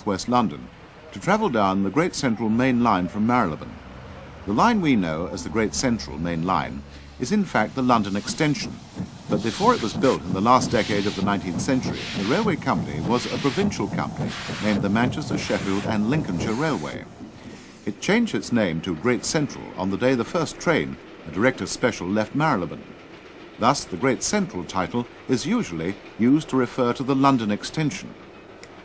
northwest London to travel down the Great Central Main Line from Marylebone. The line we know as the Great Central Main Line is in fact the London extension, but before it was built in the last decade of the 19th century, the railway company was a provincial company named the Manchester, Sheffield and Lincolnshire Railway. It changed its name to Great Central on the day the first train, a director's special, left Marylebone. Thus, the Great Central title is usually used to refer to the London extension.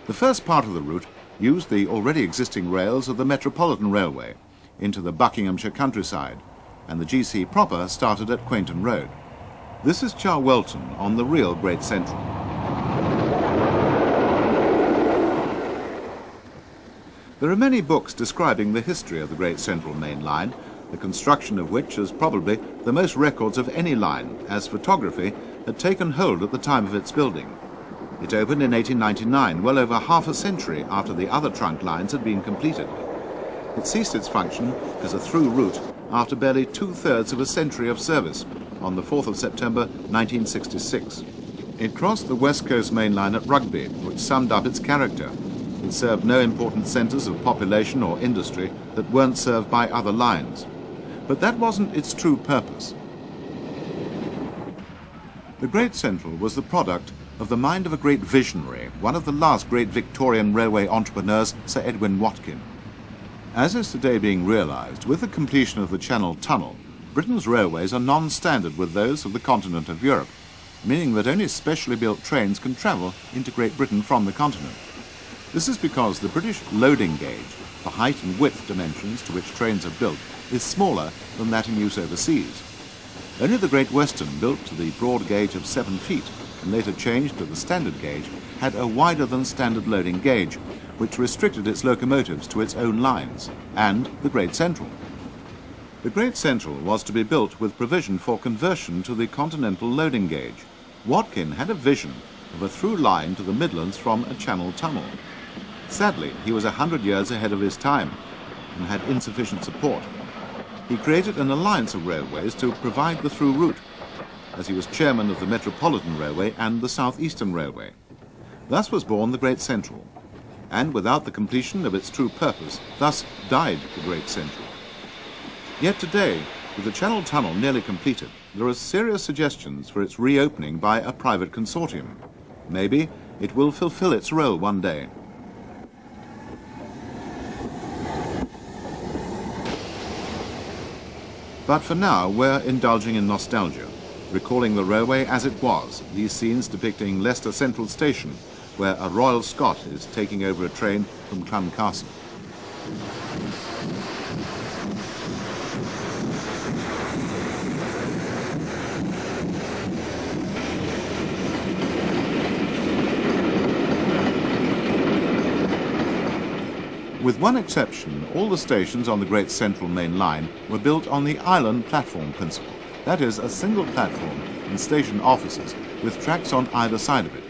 The first part of the route used the already existing rails of the Metropolitan Railway into the Buckinghamshire countryside, and the GC proper started at Quainton Road. This is Charwelton on the real Great Central. There are many books describing the history of the Great Central Main Line, the construction of which is probably the most records of any line, as photography had taken hold at the time of its building. It opened in 1899, well over half a century after the other trunk lines had been completed. It ceased its function as a through route after barely two-thirds of a century of service on the 4th of September 1966. It crossed the West Coast Main Line at Rugby, which summed up its character. It served no important centres of population or industry that weren't served by other lines. But that wasn't its true purpose. The Great Central was the product of the mind of a great visionary, one of the last great Victorian railway entrepreneurs, Sir Edwin Watkin. As is today being realised, with the completion of the Channel Tunnel, Britain's railways are non-standard with those of the continent of Europe, meaning that only specially built trains can travel into Great Britain from the continent. This is because the British loading gauge, the height and width dimensions to which trains are built, is smaller than that in use overseas. Only the Great Western, built to the broad gauge of 7 feet and later changed to the standard gauge, had a wider than standard loading gauge, which restricted its locomotives to its own lines, and the Great Central. The Great Central was to be built with provision for conversion to the continental loading gauge. Watkin had a vision of a through line to the Midlands from a Channel Tunnel. Sadly, he was 100 years ahead of his time and had insufficient support. He created an alliance of railways to provide the through route, as he was chairman of the Metropolitan Railway and the South Eastern Railway. Thus was born the Great Central, and without the completion of its true purpose, thus died the Great Central. Yet today, with the Channel Tunnel nearly completed, there are serious suggestions for its reopening by a private consortium. Maybe it will fulfill its role one day. But for now, we're indulging in nostalgia, recalling the railway as it was, these scenes depicting Leicester Central Station, where a Royal Scot is taking over a train from Clun Castle. With one exception, all the stations on the Great Central Main Line were built on the island platform principle. That is, a single platform and station offices with tracks on either side of it.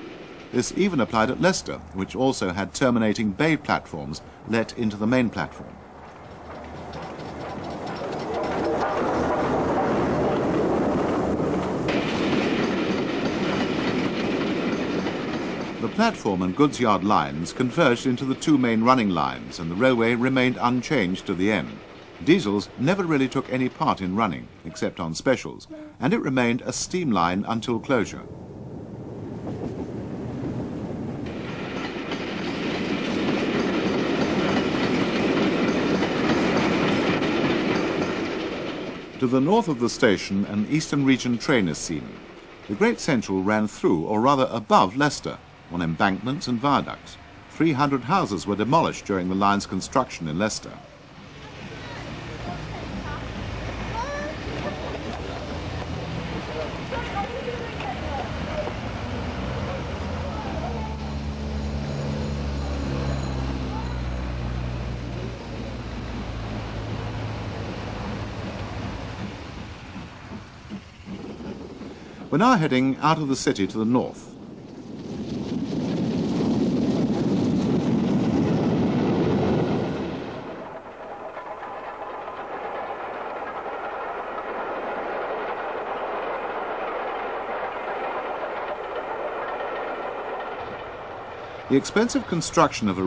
This even applied at Leicester, which also had terminating bay platforms let into the main platform. The platform and goods yard lines converged into the two main running lines, and the railway remained unchanged to the end. Diesels never really took any part in running, except on specials, and it remained a steam line until closure. To the north of the station, an Eastern Region train is seen. The Great Central ran through, or rather above, Leicester, on embankments and viaducts. 300 houses were demolished during the line's construction in Leicester. We're now heading out of the city to the north. The expensive construction of a